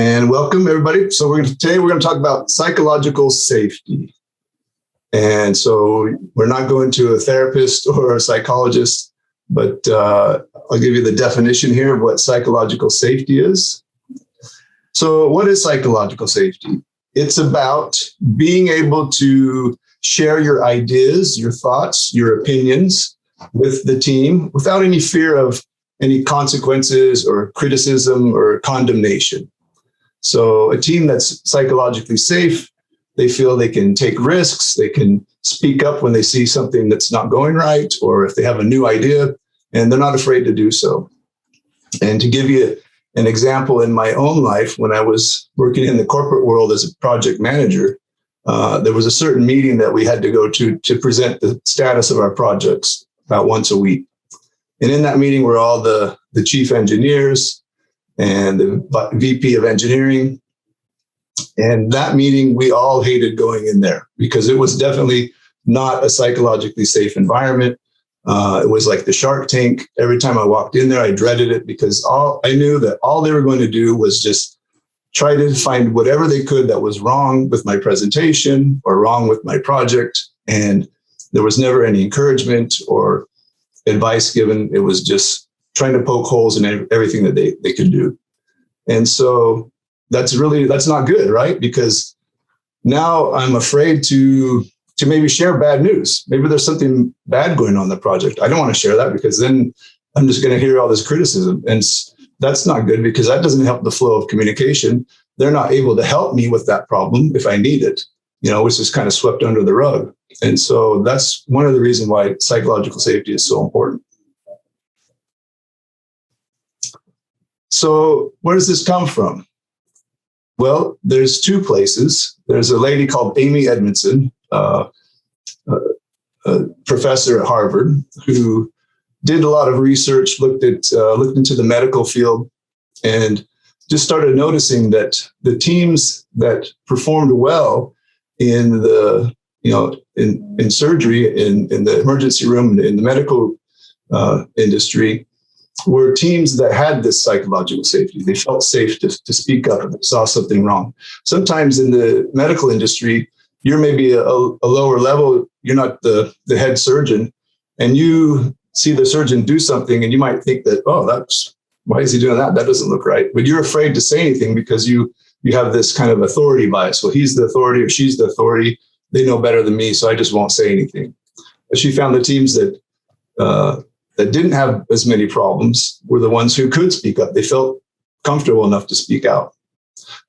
And welcome, everybody. So today we're going to talk about psychological safety. And so we're not going to a therapist or a psychologist, but I'll give you the definition here of what psychological safety is. So what is psychological safety? It's about being able to share your ideas, your thoughts, your opinions with the team without any fear of any consequences or criticism or condemnation. So a team that's psychologically safe, they feel they can take risks, they can speak up when they see something that's not going right, or if they have a new idea, and they're not afraid to do so. And to give you an example in my own life, when I was working in the corporate world as a project manager, there was a certain meeting that we had to go to present the status of our projects about once a week. And in that meeting were all the chief engineers and the VP of engineering. And that meeting, we all hated going in there because it was definitely not a psychologically safe environment. It was like the Shark Tank. Every time I walked in there, I dreaded it because I knew that all they were going to do was just try to find whatever they could that was wrong with my presentation or wrong with my project. And there was never any encouragement or advice given. It was just trying to poke holes in everything that they could do. And so that's not good, right? Because now I'm afraid to maybe share bad news. Maybe there's something bad going on in the project. I don't want to share that because then I'm just going to hear all this criticism. And that's not good because that doesn't help the flow of communication. They're not able to help me with that problem if I need it, which is kind of swept under the rug. And so that's one of the reasons why psychological safety is so important. So where does this come from? Well, there's two places. There's a lady called Amy Edmondson, a professor at Harvard, who did a lot of research, looked into the medical field, and just started noticing that the teams that performed well in the in surgery, in the emergency room, in the medical industry, were teams that had this psychological safety. They felt safe to speak up if they saw something wrong. Sometimes in the medical industry, you're maybe a lower level, you're not the head surgeon, and you see the surgeon do something and you might think that, why is he doing that? That doesn't look right. But you're afraid to say anything because you have this kind of authority bias. Well, he's the authority or she's the authority. They know better than me, so I just won't say anything. But she found the teams that didn't have as many problems were the ones who could speak up. They felt comfortable enough to speak out.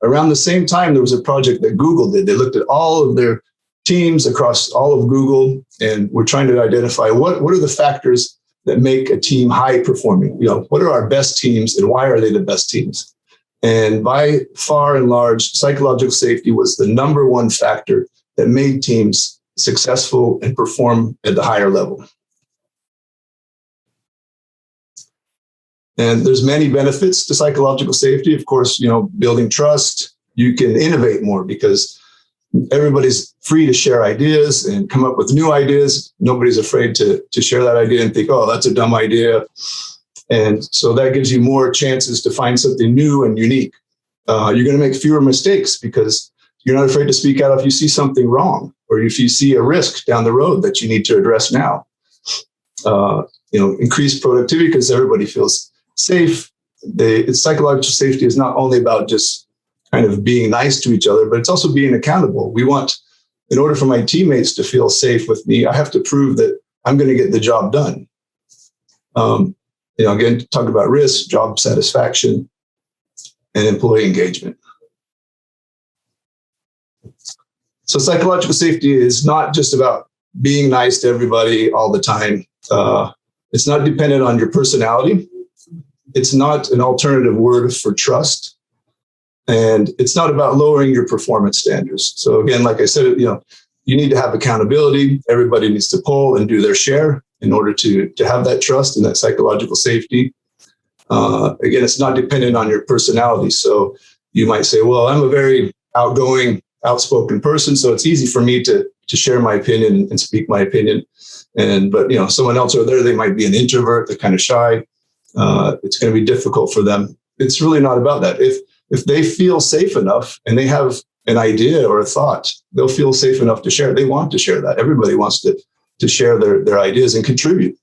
Around the same time, there was a project that Google did. They looked at all of their teams across all of Google and were trying to identify what are the factors that make a team high performing. What are our best teams and why are they the best teams? And by far and large, psychological safety was the number one factor that made teams successful and perform at the higher level. And there's many benefits to psychological safety. Of course, building trust, you can innovate more because everybody's free to share ideas and come up with new ideas. Nobody's afraid to share that idea and think, that's a dumb idea. And so that gives you more chances to find something new and unique. You're going to make fewer mistakes because you're not afraid to speak out if you see something wrong or if you see a risk down the road that you need to address now. Increased productivity because everybody feels safe. Psychological safety is not only about just kind of being nice to each other, but it's also being accountable. In order for my teammates to feel safe with me, I have to prove that I'm going to get the job done. Again, talk about risk, job satisfaction, and employee engagement. So psychological safety is not just about being nice to everybody all the time. It's not dependent on your personality. It's not an alternative word for trust. And it's not about lowering your performance standards. So again, like I said, you need to have accountability. Everybody needs to pull and do their share in order to have that trust and that psychological safety. Again, it's not dependent on your personality. So you might say, well, I'm a very outgoing, outspoken person, so it's easy for me to share my opinion and speak my opinion. But someone else over there, they might be an introvert, they're kind of shy. It's going to be difficult for them. It's really not about that. If if they feel safe enough and they have an idea or a thought, they'll feel safe enough to share. They want to share that. Everybody wants to share their ideas and contribute.